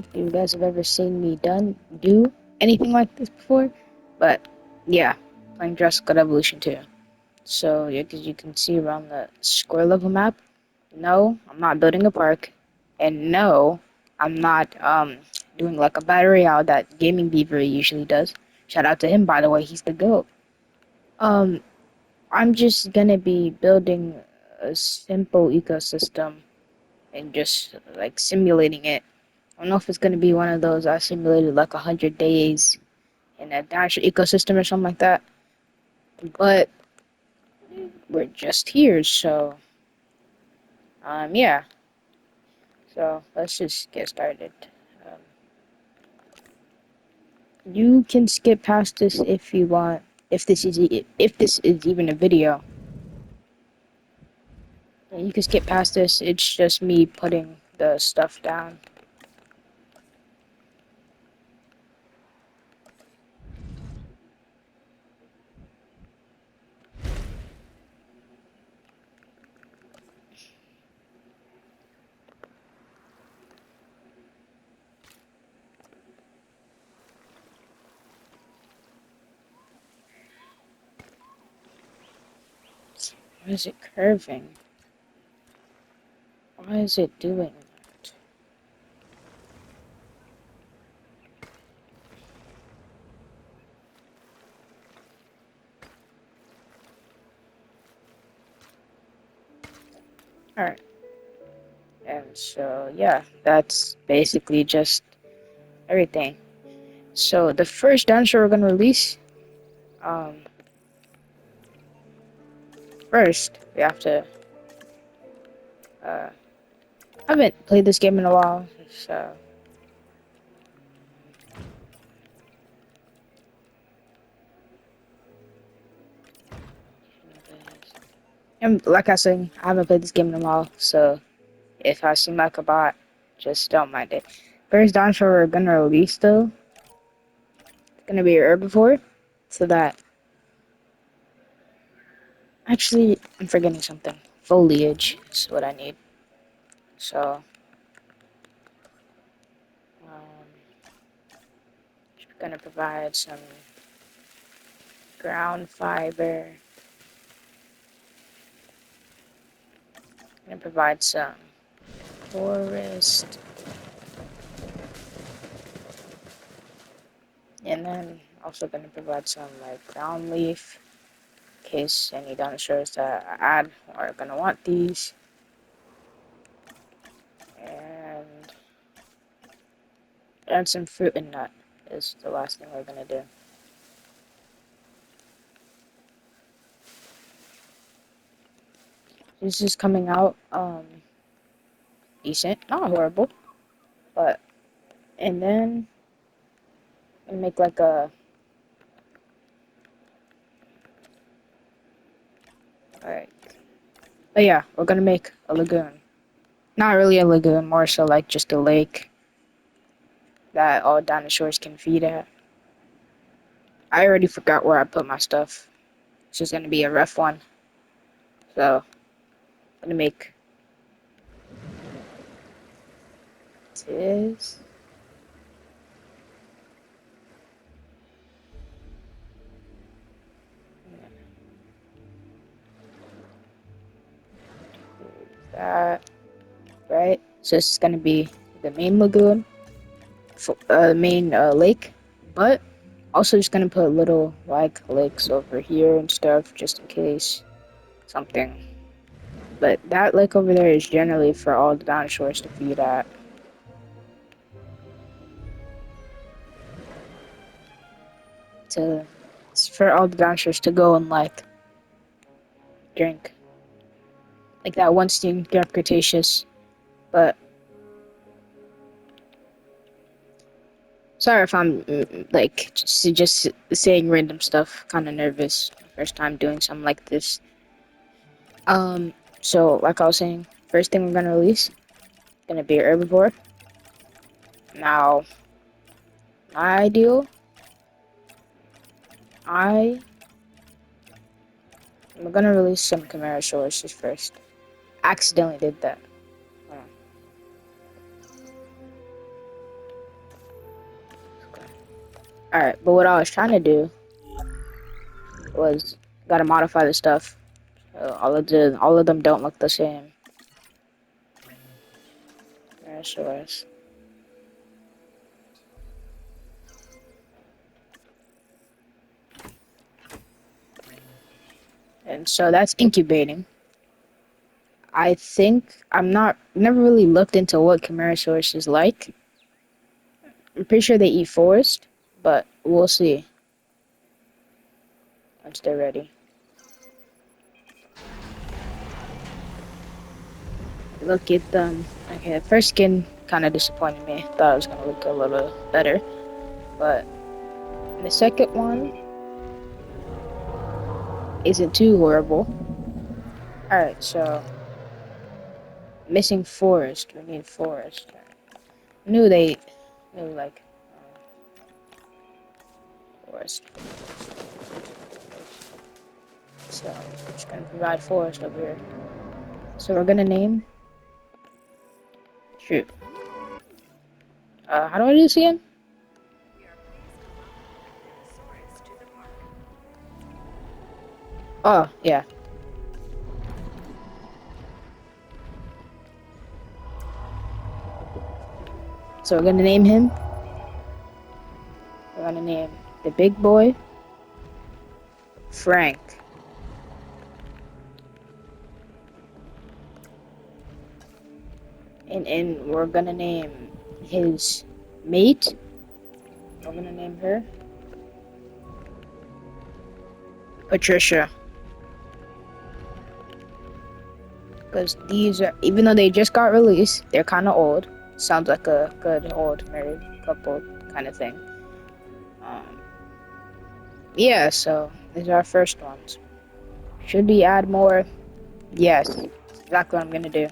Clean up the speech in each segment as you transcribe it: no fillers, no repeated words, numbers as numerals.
if you guys have ever seen me do anything like this before, but yeah, playing Jurassic Evolution 2. So yeah, as you can see around the square level map, no, I'm not building a park, and no, I'm not doing like a battle royale that Gaming Beaver usually does. Shout out to him, by the way, he's the GOAT. Um, I'm just gonna be building a simple ecosystem and just like simulating it. I don't know if it's gonna be one of those I simulated like 100 days in a natural ecosystem or something like that. But we're just here, so yeah. So let's just get started. Um, you can skip past this if you want. If this is even a video, you can skip past this. It's just me putting the stuff down. Why is it curving? Why is it doing that? Alright. And so, yeah, that's basically just everything. So, the first dinosaur we're going to release, um, first, we have to, I haven't played this game in a while, so, and like I said, I haven't played this game in a while, so if I seem like a bot, just don't mind it. First dinosaur we're going to release, though, it's going to be a herbivore, so that, actually, I'm forgetting something. Foliage is what I need. So, gonna provide some ground fiber. Gonna provide some forest. And then also gonna provide some like ground leaf in case any dinosaurs that I add are gonna want these. And add some fruit and nut is the last thing we're gonna do. This is coming out decent, not horrible, but and then make like a alright. But yeah, we're gonna make a lagoon. Not really a lagoon, more so like just a lake that all dinosaurs can feed at. I already forgot where I put my stuff. This is gonna be a rough one. So I'm gonna make this. That right. So this is gonna be the main lagoon, main lake, but also just gonna put little like lakes over here and stuff just in case something. But that lake over there is generally for all the dinosaurs to feed at. To It's for all the dinosaurs to go and like drink. Like that one steam Cretaceous. But sorry if I'm like just saying random stuff. Kind of nervous. First time doing something like this. So like I was saying, first thing we're gonna release gonna be herbivore. Now, my ideal, I am gonna release some Chimerosauruses first. Accidentally did that. Alright, but what I was trying to do was gotta modify the stuff. All of them don't look the same. Tyrannosaurus. And so that's incubating. I think never really looked into what Chimerasaurus is like. I'm pretty sure they eat forest, but we'll see once they're ready. Look at them. Okay, the first skin kind of disappointed me. Thought it was gonna look a little better, but the second one isn't too horrible. All right, so missing forest. We need forest. I knew they like forest. So I'm just gonna provide forest over here. So we're gonna name. Shoot. How do I do this again? Oh, yeah. So we're gonna name him. We're gonna name the big boy Frank. And we're gonna name his mate. We're gonna name her Patricia. Because these are, even though they just got released, they're kind of old. Sounds like a good old married couple kind of thing. Um, yeah, so these are our first ones. Should we add more? Yes, that's exactly what I'm gonna do.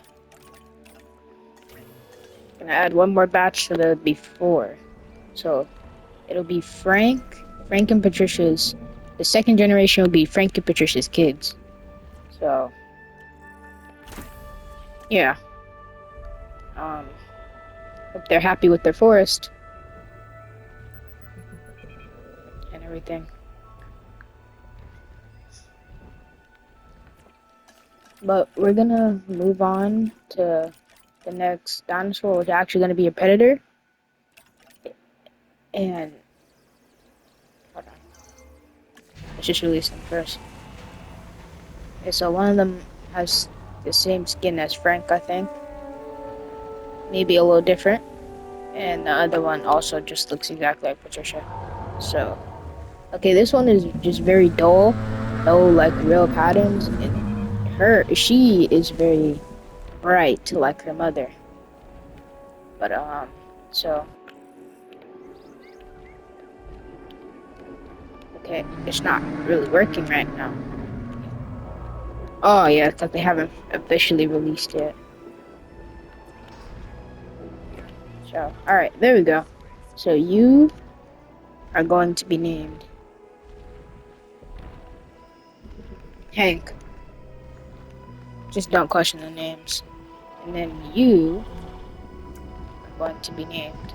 Gonna add one more batch so there'll be 4. So it'll be Frank and Patricia's. The second generation will be Frank and Patricia's kids. So yeah, um, hope they're happy with their forest and everything. But we're gonna move on to the next dinosaur, which is actually gonna be a predator. And hold on, let's just release them first. Okay, so one of them has the same skin as Frank, I think. Maybe a little different. And the other one also just looks exactly like Patricia. So, okay, this one is just very dull. No, like, real patterns. And she is very bright, like her mother. But, so, okay, it's not really working right now. Oh, yeah, because they haven't officially released it. So, alright, there we go. So, you are going to be named Hank. Just don't question the names. And then you are going to be named.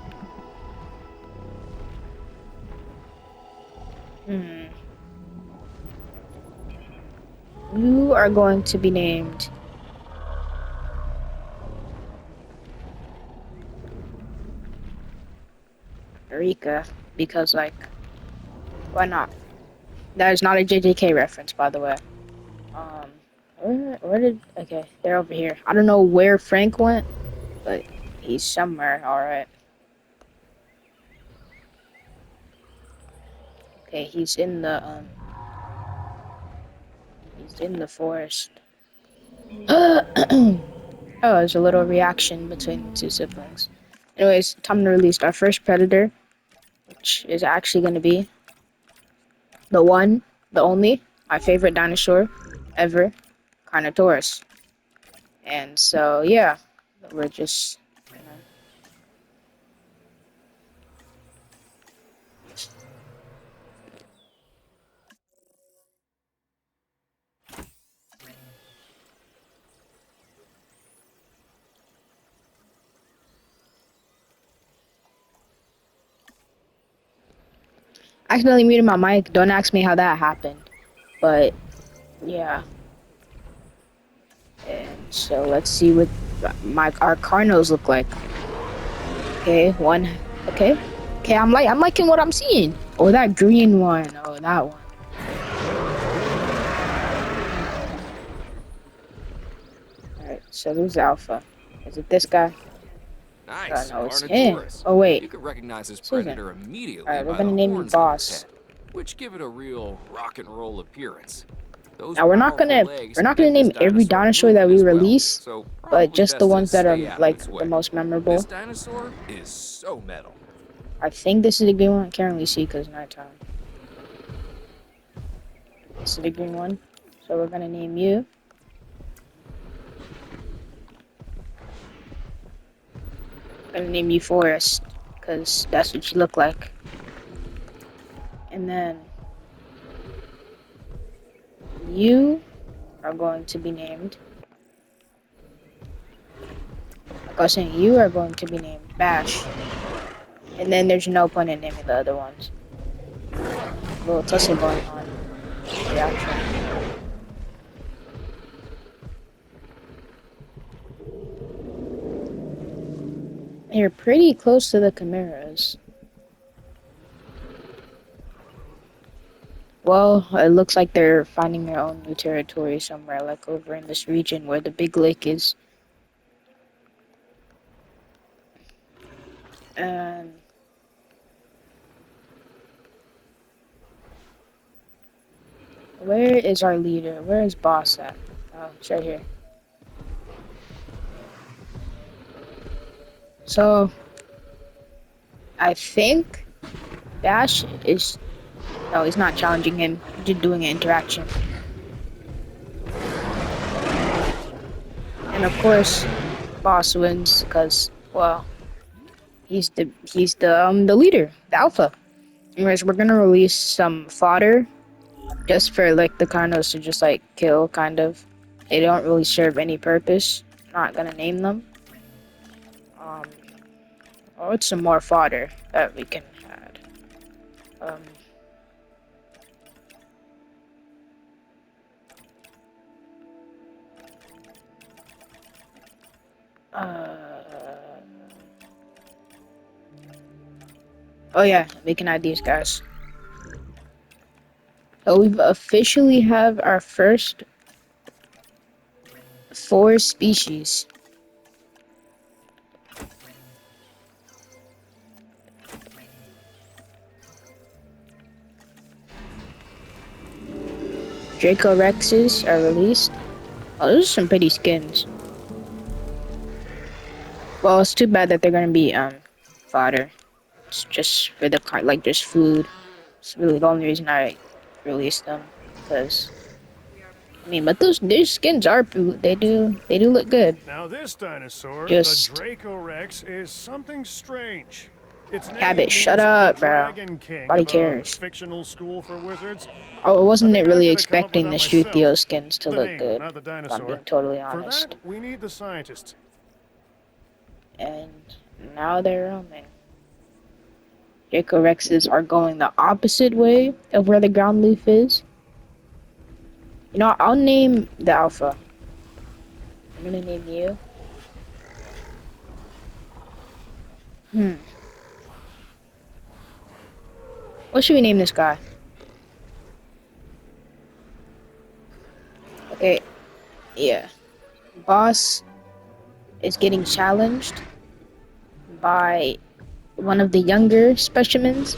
You are going to be named Rika because, like, why not? That is not a JJK reference, by the way. Um, okay, they're over here. I don't know where Frank went, but he's somewhere, alright. Okay, he's in the forest. Oh, there's a little reaction between the two siblings. Anyways, time to release our first predator, which is actually going to be the one, the only, my favorite dinosaur ever, Carnotaurus. And so, yeah, we're just gonna... accidentally muted my mic. Don't ask me how that happened. But yeah. And so let's see what our Cardinals look like. Okay, one. Okay. Okay, I'm liking what I'm seeing. Oh, that green one. Oh, that one. Alright, so who's Alpha? Is it this guy? Nice, No, it's him. Carnotaurus. Oh, wait. You could recognize this Susan. predator immediately Alright, we're by the gonna name you horns on its Boss. head, which give it a real rock and roll appearance. Those Now we're not powerful gonna legs we're not gonna get this name every dinosaur dinosaur that moving we as well, release, so but probably just the best to ones that are stay out of like its the way. most memorable. This dinosaur is so metal. I think this is the green one. I can't really see because nighttime. This is the green one. So we're gonna name you. I'm gonna name you Forest, because that's what you look like. And then you are going to be named. Like I was saying, you are going to be named Bash. And then there's no point in naming the other ones. A little tussle going on. Reaction. You're pretty close to the Chimeras. Well, it looks like they're finding their own new territory somewhere, like over in this region where the big lake is. And where is our leader? Where is Boss at? Oh, it's right here. So, I think Bash is... No, he's not challenging him. He's just doing an interaction. And of course, Boss wins because, well, he's the leader, the alpha. Anyways, we're gonna release some fodder just for like the Carnos to just like kill, kind of. They don't really serve any purpose. Not gonna name them. Um, oh, it's some more fodder that we can add. Um, oh yeah, we can add these guys. So we've officially have our first 4 species. Draco Rexes are released. Oh, those are some pretty skins. Well, it's too bad that they're gonna be fodder. It's just for the car, like just food. It's really the only reason I released them, because I mean, but their skins are they do look good. Now this dinosaur, Just the Dracorex, is something strange. Its Habit, name shut means the up, bro. Dragon King Nobody of a cares. fictional school for wizards. Oh, I I wasn't think I really could have come up with expecting the that myself. Shrutio skins to The look name, good, not the if I'm being dinosaur. totally For that, honest. we need the scientists. And now they're roaming. Dracorexes are going the opposite way of where the ground leaf is. You know, I'll name the alpha. I'm gonna name you. What should we name this guy? Okay, yeah. Boss is getting challenged by one of the younger specimens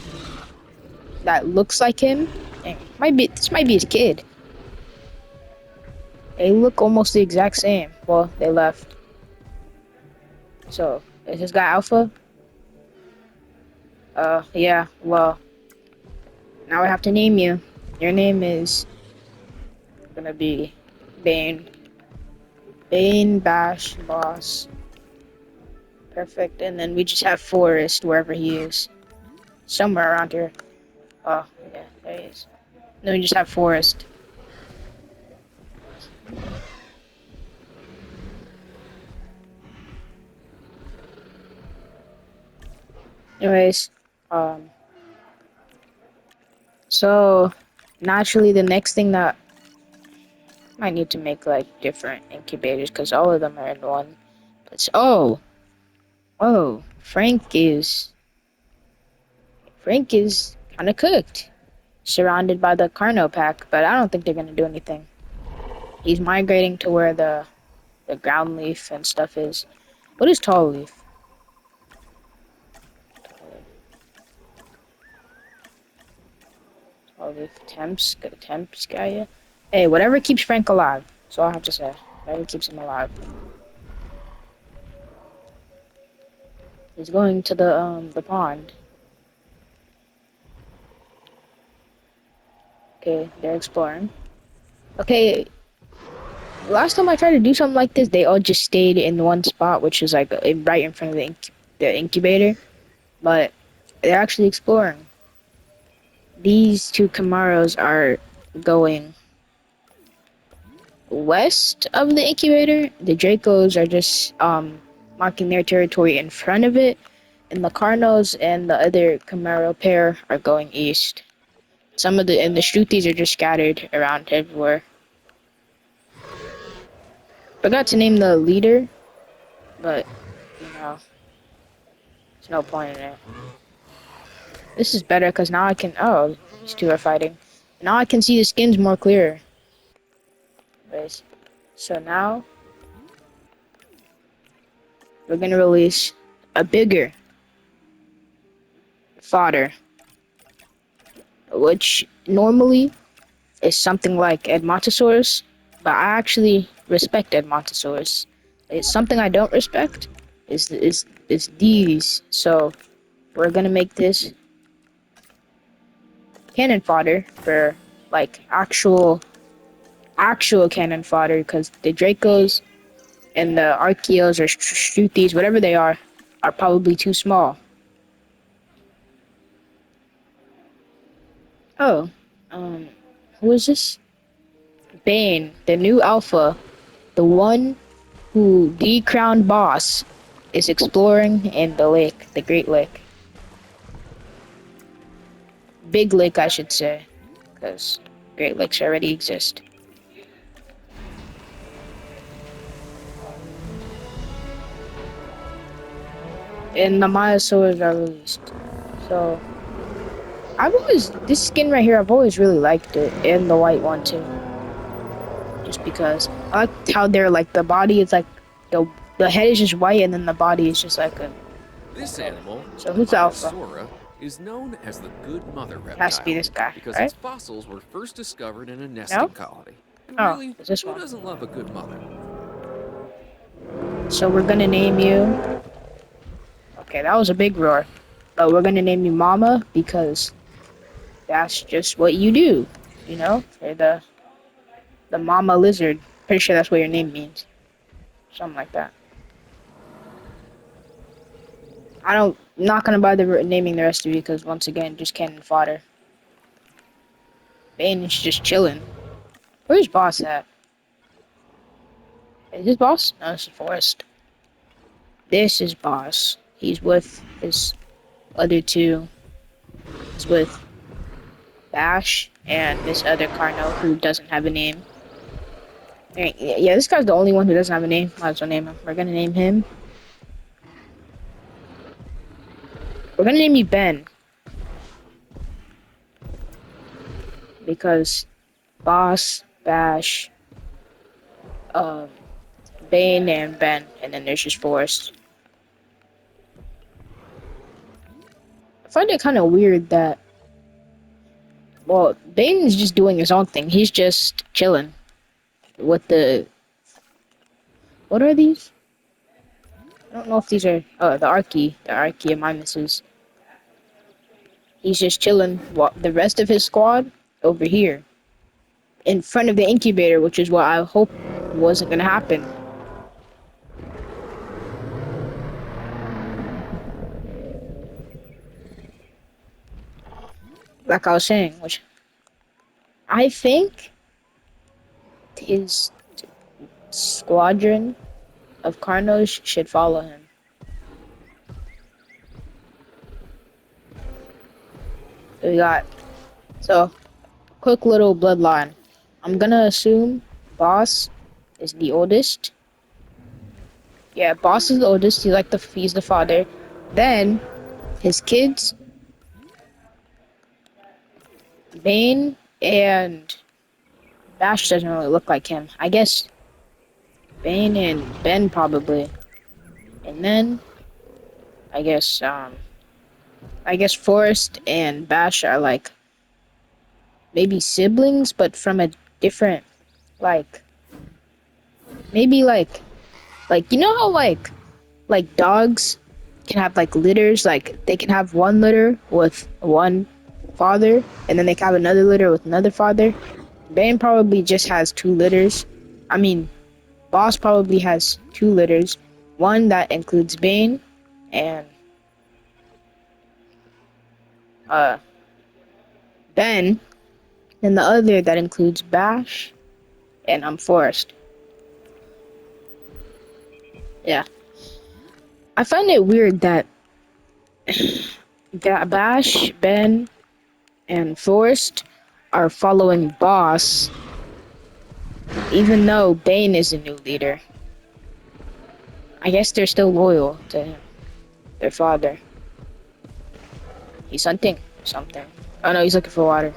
that looks like him. This might be his kid. They look almost the exact same. Well, they left. So, is this guy Alpha? Yeah, well, now I have to name you. Your name is gonna be Bane. Bane Bash Boss. Perfect. And then we just have Forest wherever he is. Somewhere around here. Oh, yeah, there he is. Then we just have Forest. Anyways, So naturally, the next thing that might need to make like different incubators because all of them are in one. But oh, Frank is kind of cooked, surrounded by the Carno pack, but I don't think they're gonna do anything. He's migrating to where the ground leaf and stuff is. What is tall leaf? Tall leaf temps. Got a temps guy yet? Hey, whatever keeps Frank alive. That's all I have to say. Whatever keeps him alive. He's going to the pond. Okay, they're exploring. Okay, last time I tried to do something like this, they all just stayed in one spot, which is like right in front of the incubator. But they're actually exploring. These two Camaros are going west of the incubator. The Dracos are just marking their territory in front of it, and the Carnos and the other Camaro pair are going east. Some of the Shrutis are just scattered around everywhere. Forgot to name the leader, but you know, there's no point in it. This is better because now I can. Oh, these two are fighting. Now I can see the skins more clear. Anyways, so now we're gonna release a bigger fodder, which normally is something like Edmontosaurus, but I actually respect Edmontosaurus. It's something I don't respect is these. So we're gonna make this cannon fodder for like actual cannon fodder because the Dracos and the Archeos or Shrutis, whatever they are probably too small. Oh, um, who is this? Bane, the new alpha, the one who decrowned boss, is exploring in the lake, the Great Lake. Big Lake, I should say, because Great Lakes already exist. And the Myosaurs are released. So, this skin right here, I've always really liked it, and the white one too. Just because I like how they're like the body is like the head is just white and then the body is just like a. This animal, So the who's Alpha? Myosaura, is known as the good mother It has to be reptile this guy, because right? its fossils were first discovered in a nesting No? colony. And Oh, really, it's this who one. doesn't love a good mother? So we're gonna name you. Okay, that was a big roar. But we're gonna name you Mama because that's just what you do. You know? You're the Mama Lizard. Pretty sure that's what your name means. Something like that. Not gonna bother naming the rest of you because once again, just cannon fodder. Bane is just chilling. Where's Boss at? Is this Boss? No, this is Forrest. This is Boss. He's with his other two. He's with Bash and this other Carno who doesn't have a name. Yeah, this guy's the only one who doesn't have a name. Might as well name him. We're gonna name him. We're gonna name you Ben. Because Boss, Bash, um, Bane, and Ben. And then there's just Forrest. I find it kind of weird that, well, Bane's just doing his own thing. He's just chilling with the. What are these? I don't know if these are. Oh, the Archaeomimuses. He's just chilling while the rest of his squad over here in front of the incubator, which is what I hope wasn't gonna happen. Like I was saying, which I think his squadron of Carnos should follow him. We got So, quick little bloodline. I'm gonna assume Boss is the oldest. Yeah, Boss is the oldest. He's the father. Then his kids, Bane and Bash doesn't really look like him. I guess Bane and Ben probably. And then I guess Forrest and Bash are like maybe siblings, but from a different like maybe like you know how like dogs can have like litters, like they can have one litter with one father and then they can have another litter with another father. Bane probably just has two litters. I mean, Boss probably has two litters. One that includes Bane and uh Ben, and the other that includes Bash and Forrest. Yeah. I find it weird that Bash, Ben, and Forrest are following Boss, even though Bane is a new leader. I guess they're still loyal to him, their father. He's hunting something. Oh no, he's looking for water.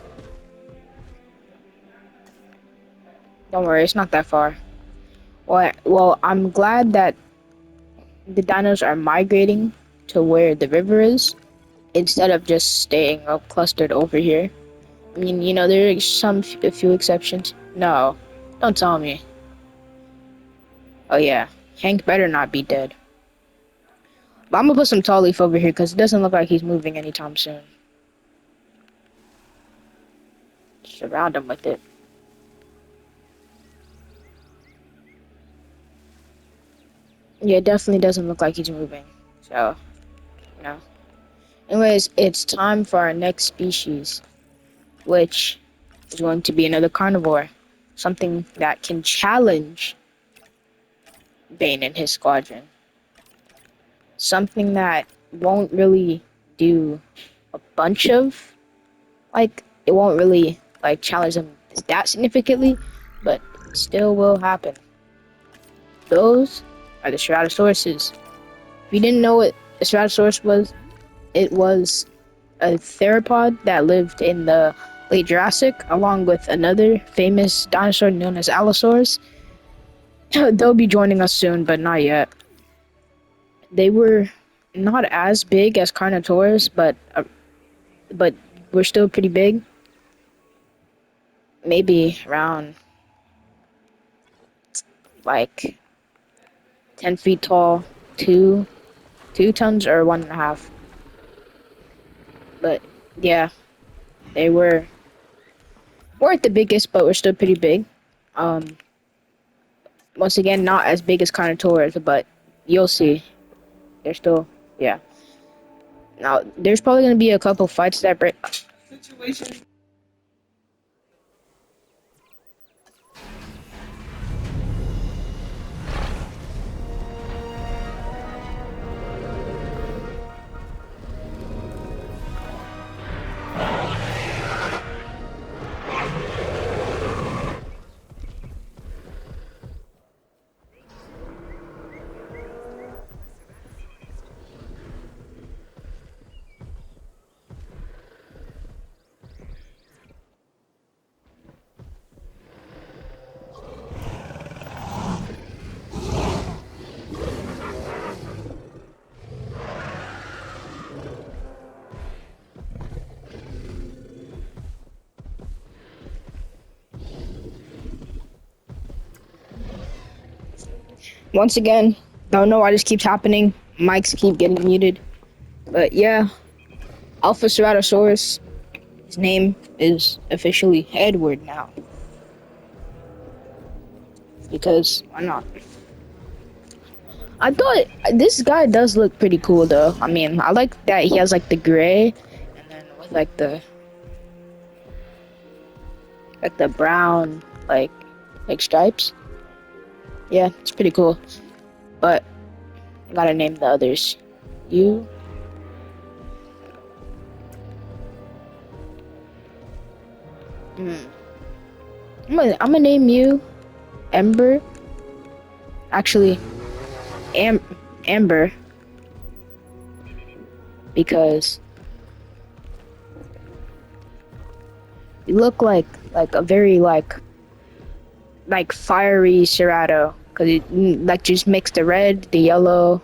Don't worry, it's not that far. Well, I'm glad that the dinos are migrating to where the river is instead of just staying up clustered over here. I mean, you know, there are a few exceptions. No, don't tell me. Oh yeah, Hank better not be dead. But I'm gonna put some tall leaf over here because it doesn't look like he's moving anytime soon. Surround him with it. Yeah, it definitely doesn't look like he's moving. So, you know. Anyways, it's time for our next species, which is going to be another carnivore. Something that can challenge Bane and his squadron. Something that won't really do a bunch of, like, it won't really, like, challenge them that significantly, but it still will happen. Those are the Ceratosauruses. If you didn't know what a Ceratosaurus was, it was a theropod that lived in the late Jurassic, along with another famous dinosaur known as Allosaurus. They'll be joining us soon, but not yet. They were not as big as Carnotaurus, but we're still pretty big. Maybe around like 10 feet tall, two tons or 1.5. But yeah, they weren't the biggest, but we're still pretty big. Um, Once again, not as big as Carnotaurus, but you'll see. They're still, yeah. Now, there's probably gonna be a couple fights that break. Once again, don't know why this keeps happening. Mics keep getting muted. But yeah, Alpha Ceratosaurus, his name is officially Edward now. Because why not? I thought this guy does look pretty cool though. I mean, I like that he has like the gray and then with like the brown like stripes. Yeah, it's pretty cool. But I gotta name the others. You I'm gonna name you Ember. Actually, Amber, because you look like a very like fiery Serato, because it like just mixed the red, the yellow,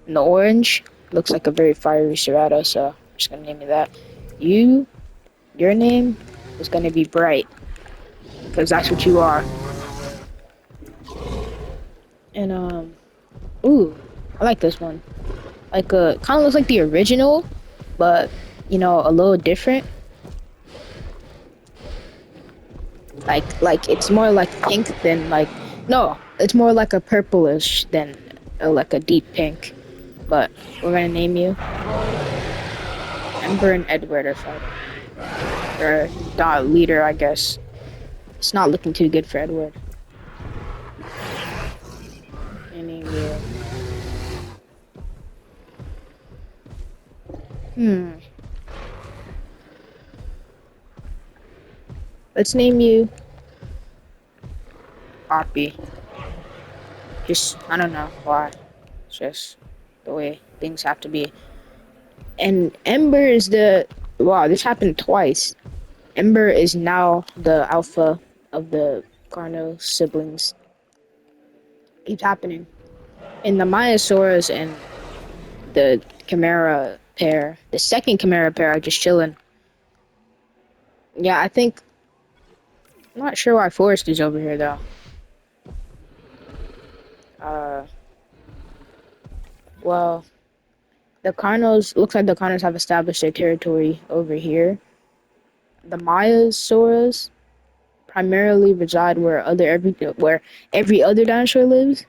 and the orange. Looks like a very fiery Serato, so I'm just gonna name you that. Your name is gonna be Bright, because that's what you are. And ooh, I like this one. Like kind of looks like the original, but you know, a little different. Like it's more like pink than like no, it's more like a purplish than like a deep pink. But we're gonna name you Ember and Edward are fighting, or the leader, I guess. It's not looking too good for Edward. I name you. Let's name you Poppy. Just I don't know why. It's just the way things have to be. And Ember is the wow. This happened twice. Ember is now the alpha of the Carno siblings. Keeps happening. And the Mayasaurus and the Chimera pair, the second Chimera pair, are just chilling. Yeah, I think. I'm not sure why Forrest is over here though. Uh, well, the Carnos looks like the Carnos have established their territory over here. The Mayasaurus primarily reside where every other dinosaur lives,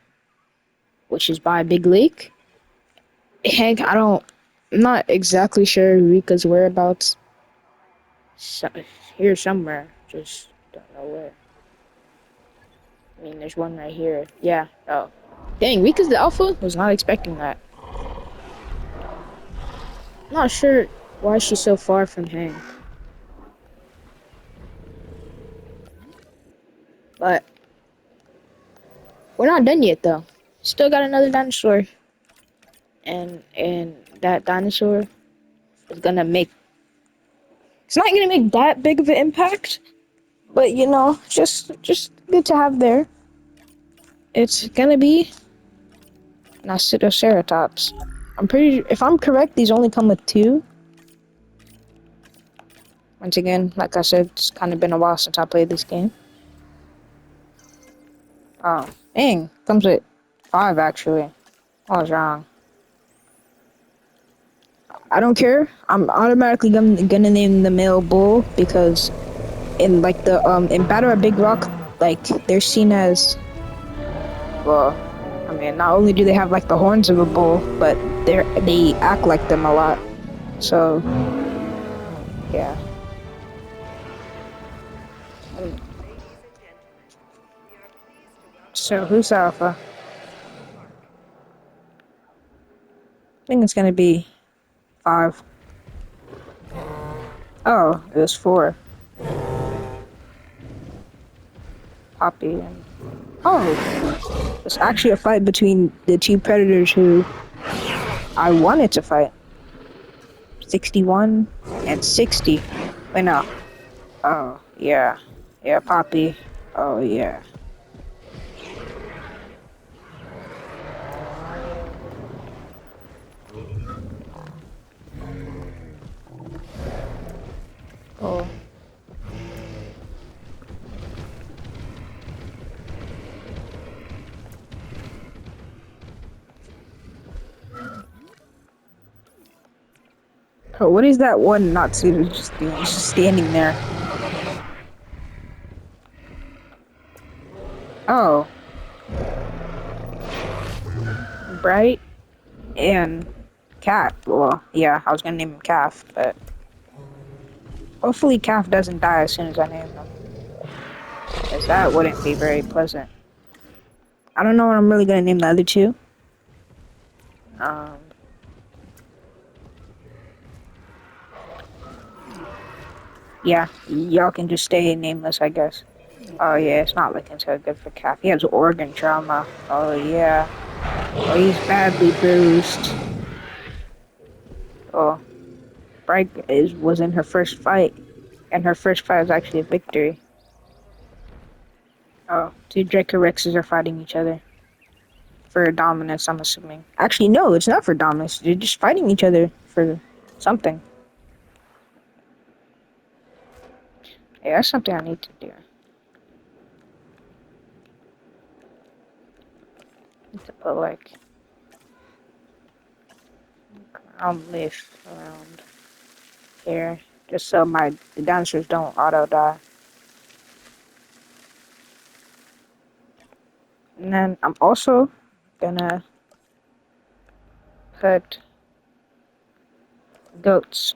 which is by a big lake. Hank, I'm not exactly sure Rika's whereabouts. So, here somewhere, just don't know where. I mean, there's one right here. Yeah. Oh, dang, Rika's the alpha. Was not expecting that. Not sure why she's so far from Hank, but we're not done yet though. Still got another dinosaur, and that dinosaur is gonna make. It's not gonna make that big of an impact, but you know, just good to have there. It's gonna be Nasidoceratops. If I'm correct, these only come with two. Once again, like I said, it's kind of been a while since I played this game. Oh, dang, comes with five actually. I was wrong. I don't care. I'm automatically gonna name the male bull because in like the in Battle at Big Rock, like they're seen as well. I mean, not only do they have like the horns of a bull, but they act like them a lot. So yeah. So who's alpha? I think it's gonna be 5. Oh, it was 4. Poppy and oh, it's actually a fight between the two predators who I wanted to fight. 61 and 60. Wait, no. Oh, yeah. Yeah, Poppy. Oh, yeah. Oh. Oh, what is that one Natsu just doing? He's just standing there. Oh. Bright and Cat. Well, yeah, I was gonna name him Calf, but hopefully Calf doesn't die as soon as I name him. Because that wouldn't be very pleasant. I don't know what I'm really gonna name the other two. Um, Yeah, y'all can just stay nameless, I guess. Oh yeah, it's not looking so good for Calf. He has organ trauma. Oh yeah. Oh, he's badly bruised. Oh, Bright was in her first fight, and her first fight was actually a victory. Oh, two Dracorexes are fighting each other for dominance, I'm assuming. Actually, no, it's not for dominance. They're just fighting each other for something. Yeah, that's something I need to do. Need to put like ground leaf around here, just so the dinosaurs don't auto die. And then I'm also gonna put goats.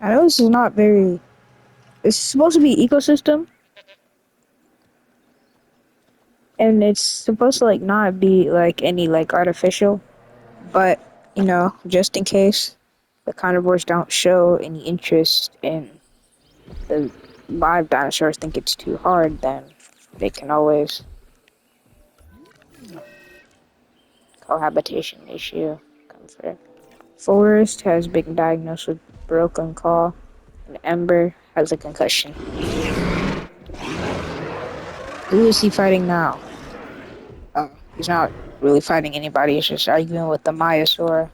I know this is not very. It's supposed to be ecosystem, and it's supposed to like not be like any like artificial, but you know, just in case the carnivores don't show any interest in the live dinosaurs, think it's too hard, then they can always cohabitation issue come through. Forrest has been diagnosed with broken claw, and Ember has a concussion. Who is he fighting now? Oh, he's not really fighting anybody, he's just arguing with the Maiasaur.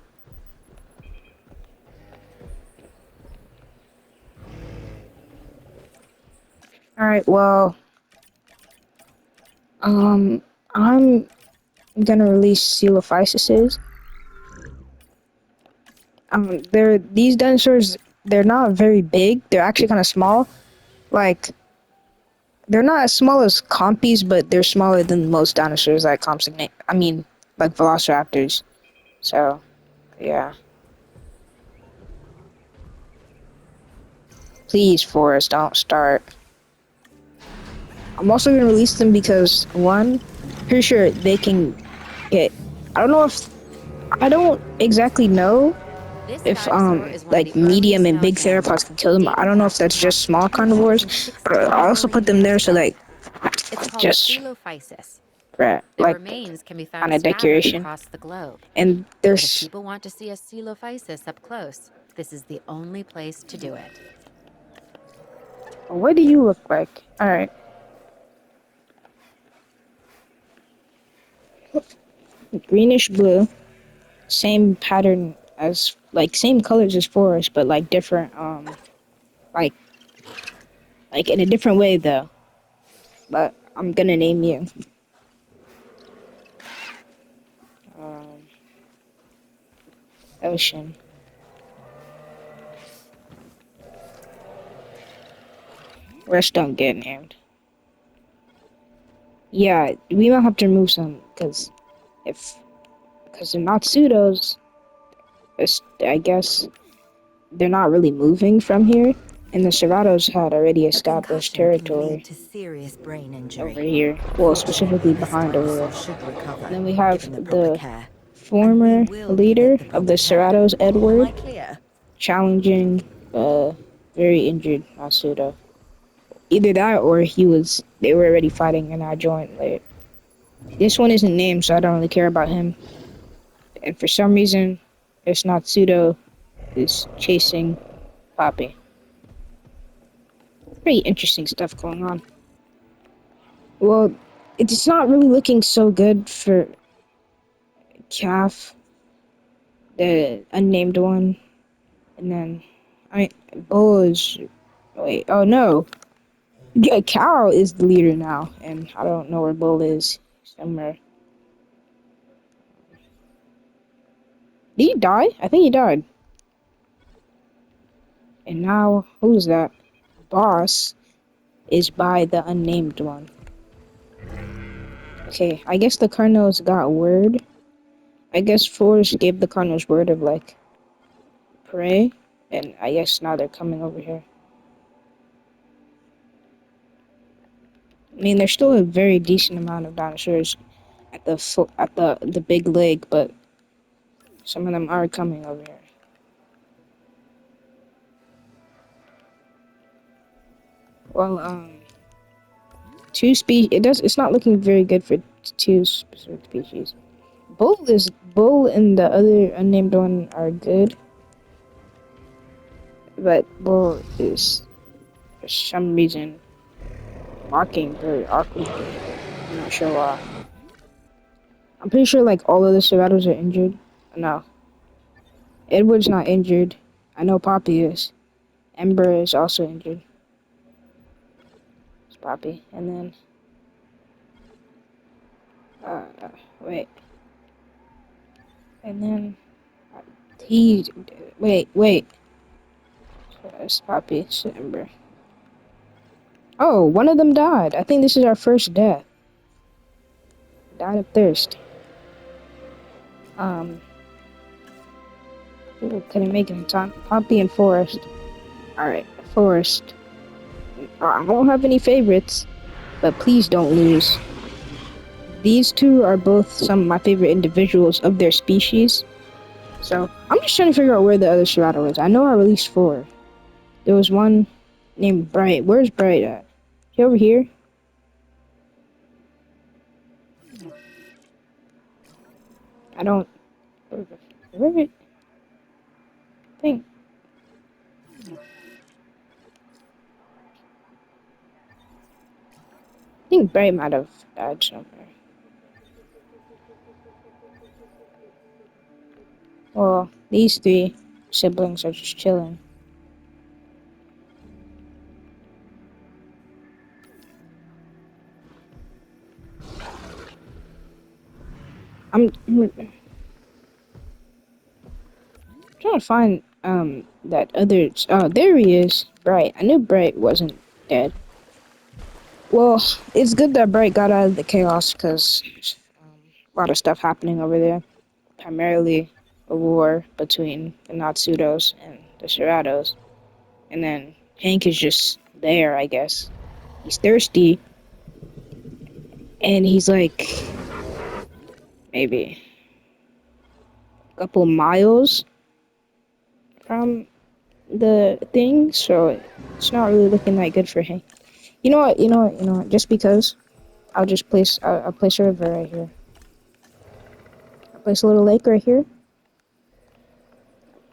Alright, well, I'm gonna release Coelophysis. These dinosaurs, they're not very big, they're actually kind of small. Like, they're not as small as Compies, but they're smaller than most dinosaurs like Compsognath. I mean, like Velociraptors. So, yeah. Please, Forrest, don't start. I'm also gonna release them because, one, pretty sure they can get. I don't exactly know if like medium and big theropods can kill them. I don't know if that's just small carnivores, but I also put them there so like It's called just Coelophysis. for Their like remains can be kind found of scattered decoration. across the globe. And But if there's people want to see a Coelophysis up close, this is the only place to do it. what do you look like? All right, greenish blue, same pattern as like same colors as Forest, but like different like like in a different way though. But I'm gonna name you. Um, Ocean. Rest don't get named. Yeah, we might have to remove some because they're not pseudos. I guess they're not really moving from here, and the Serratos had already A established concussion can lead territory to serious brain over injury. here. Well, Fortunately, specifically this behind over dinosaur there. should recover, And then we have given the proper the care. And we former will give leader it the of proper the care. Serratos, Am Edward, I clear? challenging very injured Masuda. Either that or they were already fighting and I joined late. This one isn't named, so I don't really care about him. And for some reason, it's not Pseudo is chasing Poppy. Pretty interesting stuff going on. Well, it's not really looking so good for Calf, the unnamed one. And then, Bull is. Wait, oh no. Yeah, Cow is the leader now, and I don't know where Bull is. Somewhere. Did he die? I think he died. And now, who's that? Boss is by the unnamed one. Okay, I guess the Cardinals got word. I guess Forrest gave the Cardinals word of like pray, and I guess now they're coming over here. I mean, there's still a very decent amount of dinosaurs at the big lake, but some of them are coming over here. Well, two species. It's not looking very good for two specific species. Bull and the other unnamed one are good, but Bull is for some reason walking very awkwardly. I'm not sure why. I'm pretty sure like all of the Cerratos are injured. No, Edward's not injured. I know Poppy is. Ember is also injured. It's Poppy, and then uh, wait, and then he wait. It's Poppy. It's Ember. Oh, one of them died. I think this is our first death. Died of thirst. Ooh, couldn't make it in time. Poppy and Forest. Alright, Forest. I won't have any favorites, but please don't lose. These two are both some of my favorite individuals of their species. So, I'm just trying to figure out where the other Serato is. I know I released 4. There was one named Bright. Where's Bright at? He over here? I don't... Where it? I think Bright might have died somewhere. Well, these 3 siblings are just chilling. I'm trying to find that other. Oh, there he is. Bright. I knew Bright wasn't dead. Well, it's good that Bright got out of the chaos because a lot of stuff happening over there. Primarily a war between the Natsudos and the Shirados. And then Hank is just there, I guess. He's thirsty. And he's like maybe a couple miles from the thing, so it's not really looking that good for Hank. You know what, just because I'll place a river right here. I'll place a little lake right here.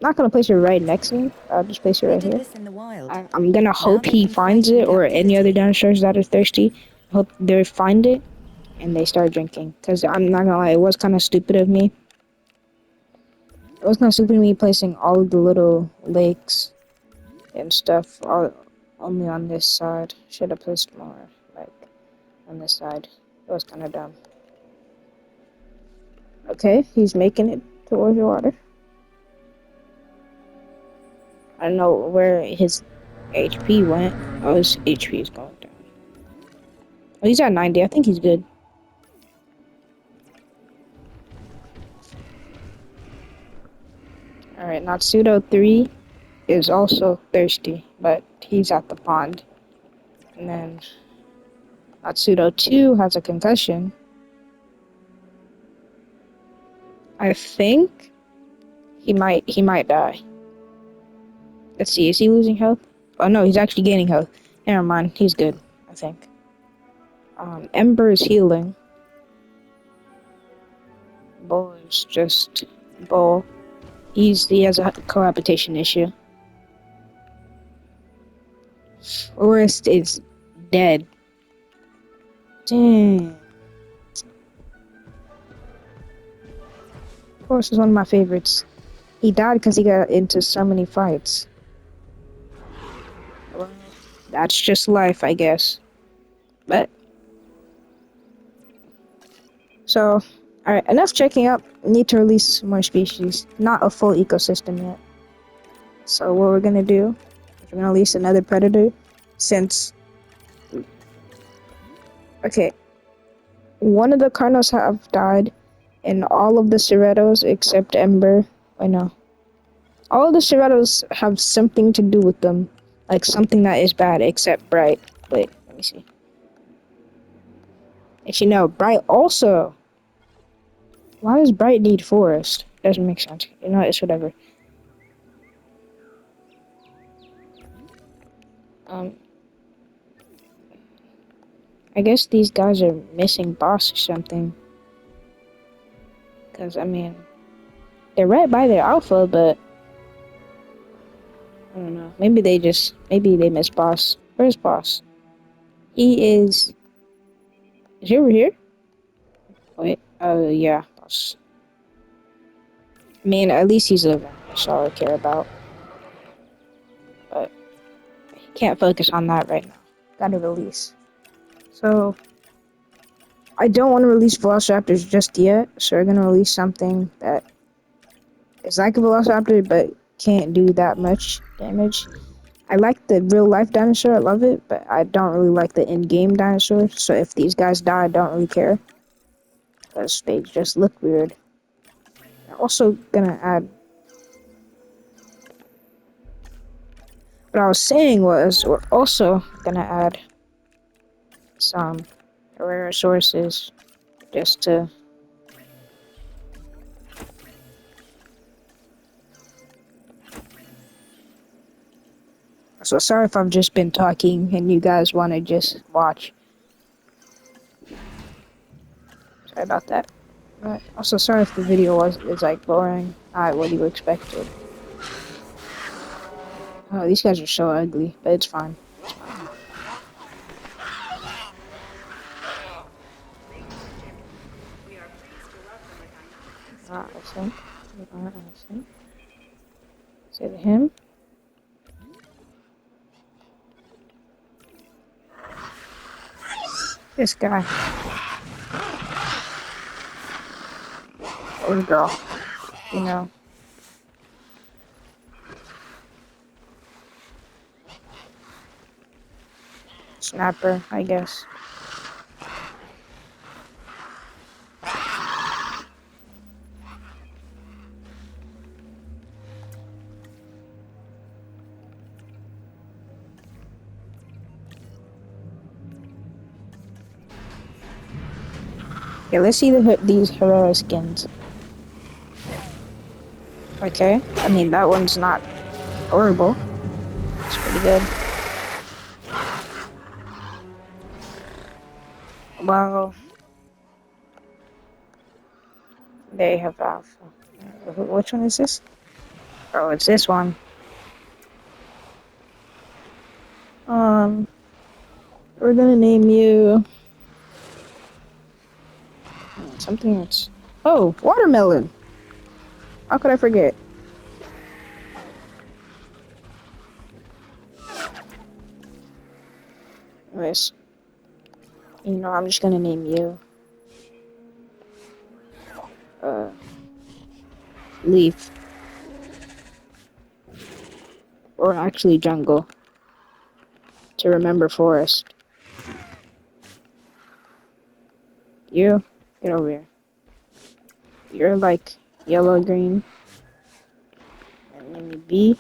Not gonna place it right next to me. I'll just place it We right did here. this in the wild. I'm gonna Now hope they he can finds fight in it, or any other captivity. dinosaurs that are thirsty. Hope they find it and they start drinking. Cause I'm not gonna lie, it was kind of stupid of me. It was kind of stupid of me placing all of the little lakes and stuff only on this side. Should have placed more, like, on this side. It was kind of dumb. Okay, he's making it towards the water. I don't know where his HP went. Oh, his HP is going down. Oh, he's at 90. I think he's good. Alright, Natsudo 3 is also thirsty, but he's at the pond. And then Natsudo 2 has a concussion. I think he might die. Let's see, is he losing health? Oh no, he's actually gaining health. Never mind, he's good, I think. Ember is healing. Bull is just Bull. He has a cohabitation issue. Forest is dead. Dang. Forest is one of my favorites. He died because he got into so many fights. Well, that's just life, I guess. But so, alright, enough checking up. Need to release more species. Not a full ecosystem yet. So what we're gonna do is we're gonna release another predator since okay, one of the Cardinals have died and all of the Cerratos except Ember. I know. All of the Cerratos have something to do with them. Like something that is bad except Bright. Wait, let me see. Actually, no, Bright also. Why does Bright need Forest? Doesn't make sense. You know, it's whatever. Um, I guess these guys are missing boss or something. Because, I mean, they're right by their alpha, but I don't know. Maybe they missed boss. Where's boss? He is he over here? Wait, yeah, boss. I mean, at least he's living. That's all I care about. But can't focus on that right now. Gotta release. So, I don't want to release Velociraptors just yet, so we're gonna release something that is like a Velociraptor, but can't do that much damage. I like the real life dinosaur, I love it, but I don't really like the in-game dinosaur, so if these guys die, I don't really care. Because they just look weird. I'm also gonna add... What I was saying was, we're also gonna add some rare sources just to... So sorry if I've just been talking and you guys want to just watch. Sorry about that. But also sorry if the video is like boring. Not what you expected. Oh, these guys are so ugly, but it's fine. Not listen. Not listen. Say to him. This guy. Or girl. You know. Snapper, I guess. Okay, let's see these Herrera skins. Okay, I mean that one's not horrible. It's pretty good. Well, they have alpha. Which one is this? Oh, it's this one. We're gonna name you something else. Oh, watermelon. How could I forget? Anyways, you know, I'm just gonna name you Leaf. Or actually Jungle. To remember Forest. You, get over here. You're like yellow green. And name me B.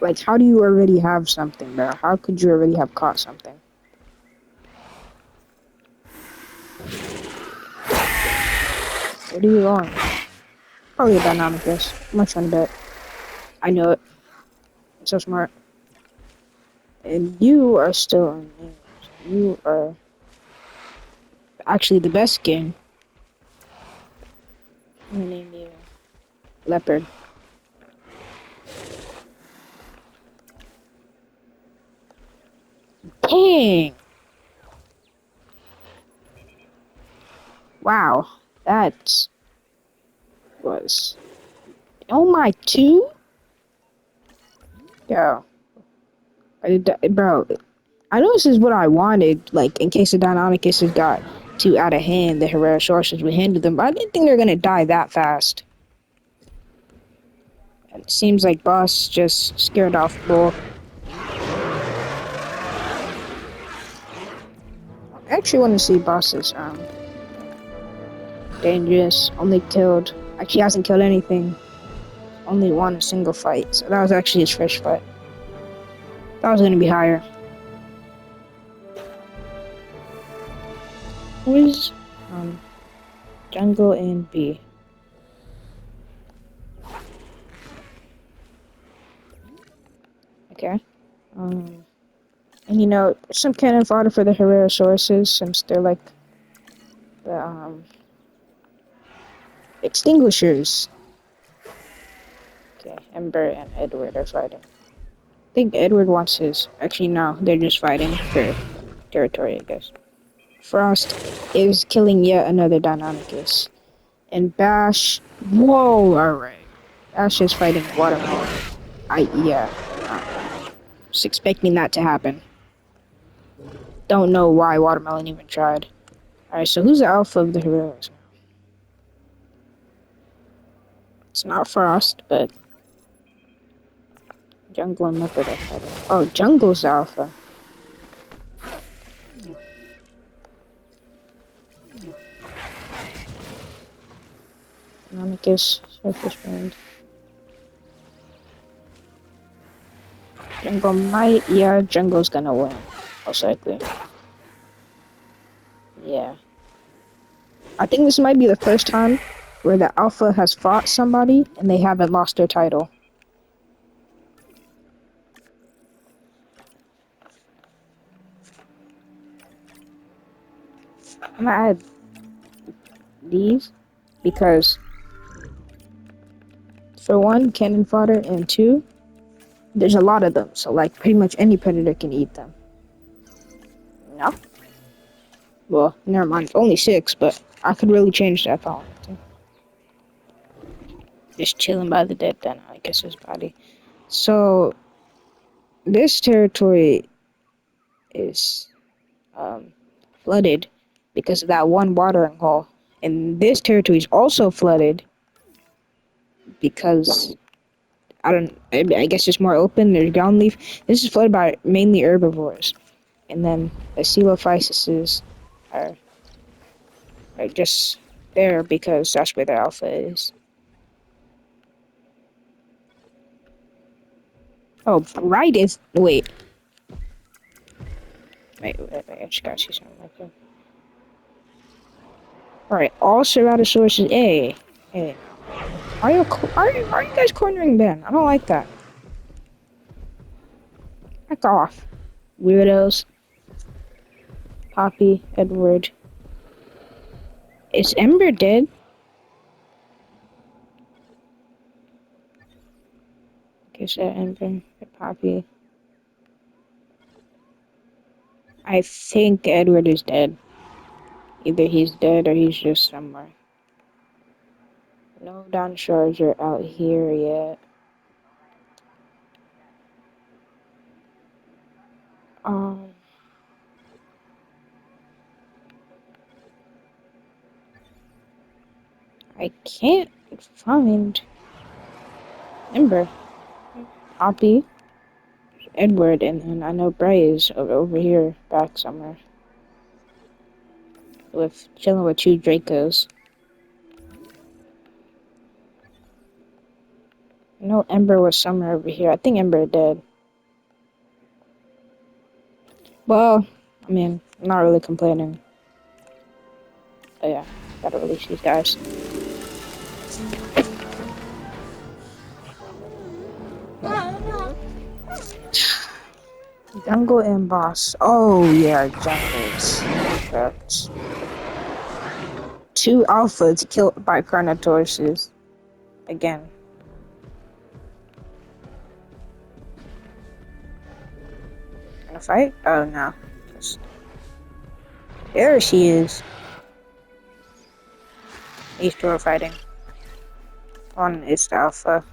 Like, how do you already have something, bro? How could you already have caught something? What are you on? Probably a Dynamicus. I'm not trying to bet. I know it. I'm so smart. And you are still unnamed. You are actually the best skin. I'm gonna name you Leopard. Dang! Wow, that was... Oh my, 2? Yo. Bro, I know this is what I wanted, like, in case the Deinonychus has got too out of hand, the Herrera sources would handle them, but I didn't think they were gonna die that fast. And it seems like boss just scared off Bull. I actually want to see boss's dangerous, only killed, actually hasn't killed anything. only won a single fight, so that was actually his first fight. That was gonna be higher. Who is jungle and B? Okay. And you know, some cannon fodder for the Herrerosauruses, since they're like the extinguishers. Okay, Ember and Edward are fighting. I think Edward wants his. Actually, no, they're just fighting for territory, I guess. Frost is killing yet another Deinonychus. And Bash. Whoa, alright. Bash is fighting Watermelon. Yeah. Just expecting that to happen. Don't know why Watermelon even tried. Alright, so who's the alpha of the heroes now? It's not Frost, but Jungle and Leopard are fighting. Oh, Jungle's the alpha. Deinonychus, surface burned. Jungle might, yeah, Jungle's gonna win, most likely. Yeah. I think this might be the first time where the alpha has fought somebody and they haven't lost their title. I'm gonna add these because, for one, cannon fodder, and two, there's a lot of them, so like pretty much any predator can eat them. No? Well, never mind. Only 6, but I could really change that if I wanted to. Just chilling by the dead then, I guess his body. So, this territory is flooded because of that one watering hole. And this territory is also flooded because, I guess it's more open, there's ground leaf. This is flooded by mainly herbivores. And then the Coelophyses are just there because that's where the alpha is. Oh, Bright is. Wait, I just gotta see something like that. Alright, all Ceratosaurus is A. Hey. Are you guys cornering Ben? I don't like that. Back off. Weirdos. Poppy, Edward. Is Ember dead? Okay, so Ember, Poppy. I think Edward is dead. Either he's dead or he's just somewhere. No down charger out here yet. I can't find Ember, Poppy, Edward, and then I know Bray is over here, back somewhere, with chilling with 2 Dracos. I know Ember was somewhere over here. I think Ember dead. Well, I mean, I'm not really complaining. But yeah, gotta release these guys. Jungle and Boss. Oh yeah, Jungles. That's 2 alphas killed by Carnotauruses. Again. Gonna fight? Oh no. There she is. These 2 are fighting. One is the alpha.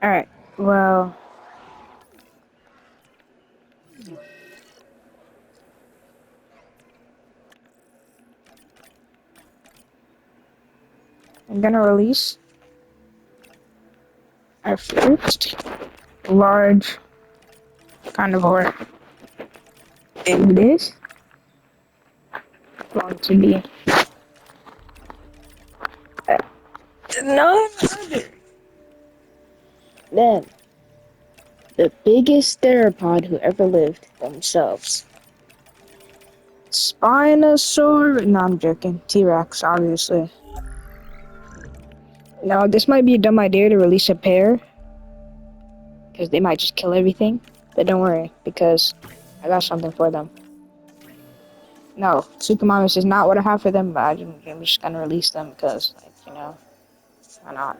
Alright, well. I'm gonna release Our first large carnivore in this going to be none other than the biggest theropod who ever lived themselves. Spinosaur. No, I'm joking. T-Rex, obviously. Now, this might be a dumb idea to release a pair, because they might just kill everything. But don't worry, because I got something for them. No, Sukumamis is not what I have for them, but I'm just gonna release them because, like, you know, why not?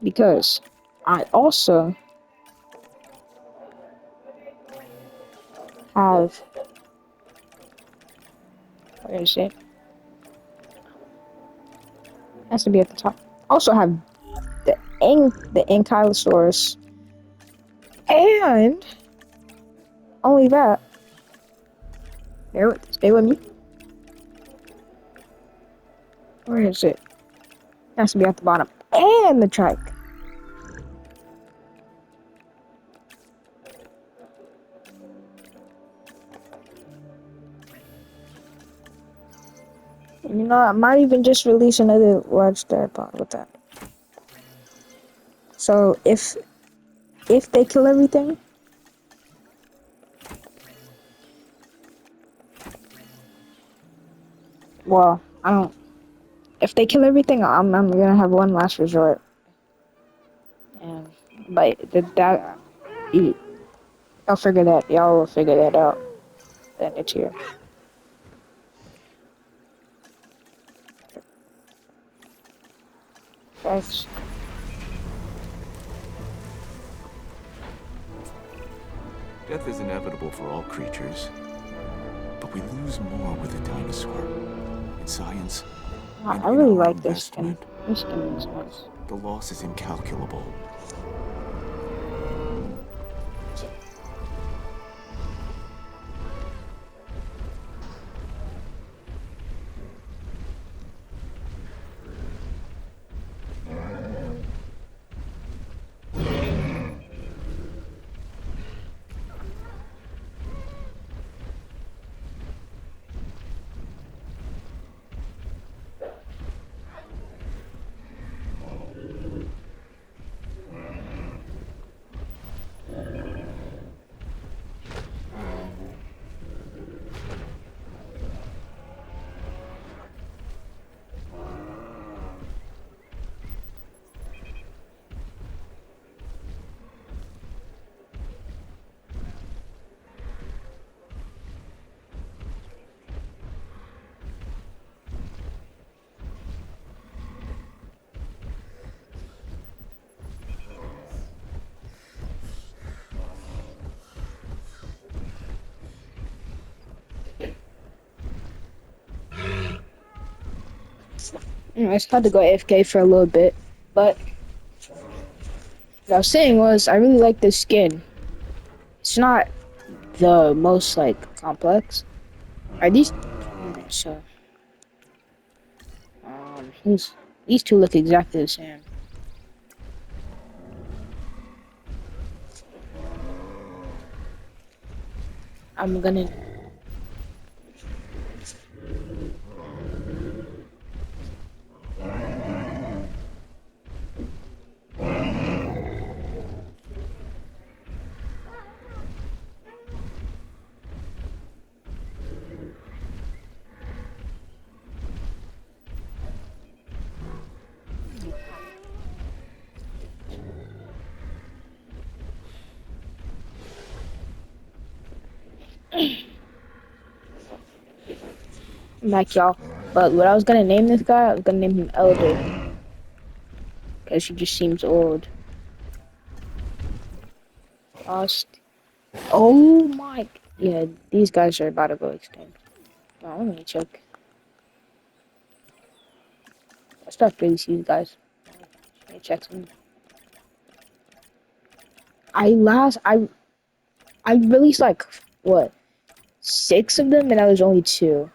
Because I also have, where is it? Has to be at the top. Also have the Ankylosaurus, and only that. Stay with me. Where is it? Has to be at the bottom. And the trike. You know, I might even just release another large theropod with that. So if they kill everything, well, I don't. If they kill everything, I'm gonna have one last resort. And but I'll figure that. Y'all will figure that out. Then it's here. Thanks. Death is inevitable for all creatures, but we lose more with a dinosaur. In science, and I in really our like this skin. investment, This skin is nice. the loss is incalculable. I just had to go AFK for a little bit, but what I was saying was I really like this skin. It's not the most like complex. Are these? So, these two look exactly the same. I'm gonna. Back, y'all. But what I was gonna name this guy, I was gonna name him Elder, because he just seems old. Lost. Oh my. Yeah, these guys are about to go extinct. Oh, let me check. I stopped really see these guys. Let me check some. I released like what 6 of them, and I was only 2.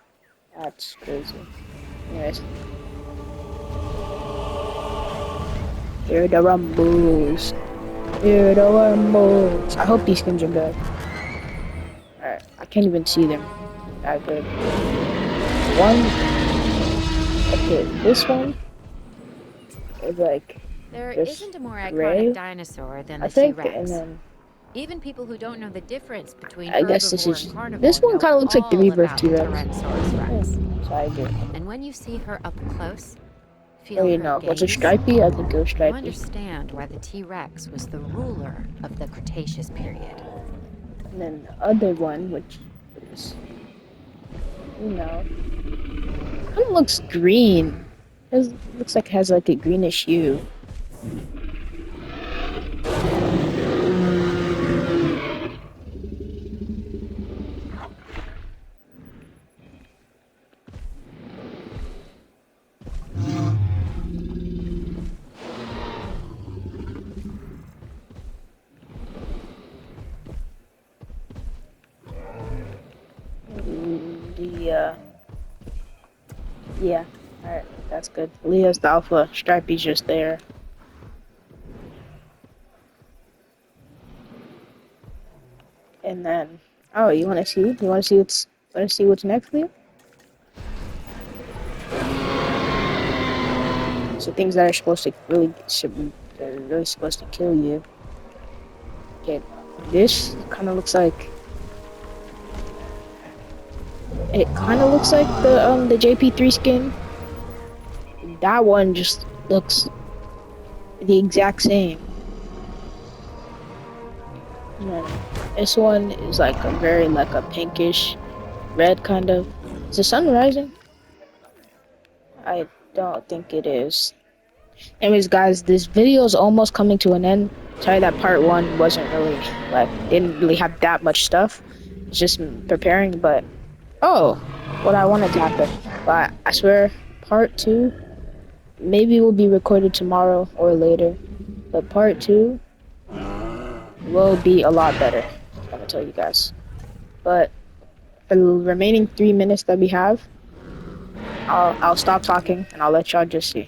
That's crazy. Anyways. Here the rumbles. Here the rumbles. I hope these skins are good. Alright, I can't even see them that good. One, okay, this one is like There just isn't a more iconic gray, dinosaur than I the think, and T-Rex. then Even people who don't know the difference between I guess this herbivore and is carnivore this one know kind of looks like the all rebirth about the T-Rex. Tyrannosaurus Yeah, Rex. so I agree. And when you see her up close, Oh, feel you her know, was it gaze, stripy? I think it was you stripy. understand why the T-Rex was the ruler of the Cretaceous period. And then the other one, which is, you know, kind of looks green. Looks like it has like a greenish hue. The yeah, alright, that's good. Leah's the alpha, Stripey's just there. And then, oh, you want to see? You want to see what's next, Leah? So things that are supposed to that are really supposed to kill you. Okay, this kind of looks like the JP3 skin. That one just looks the exact same. And then this one is like a very like a pinkish red kind of. Is the sun rising? I don't think it is. Anyways, guys, this video is almost coming to an end. Sorry that part one wasn't really didn't really have that much stuff. It's just preparing, but oh, what I wanted to happen. But I swear, part two maybe will be recorded tomorrow or later. But part two will be a lot better. I'm gonna tell you guys. But for the remaining 3 minutes that we have, I'll stop talking and I'll let y'all just see.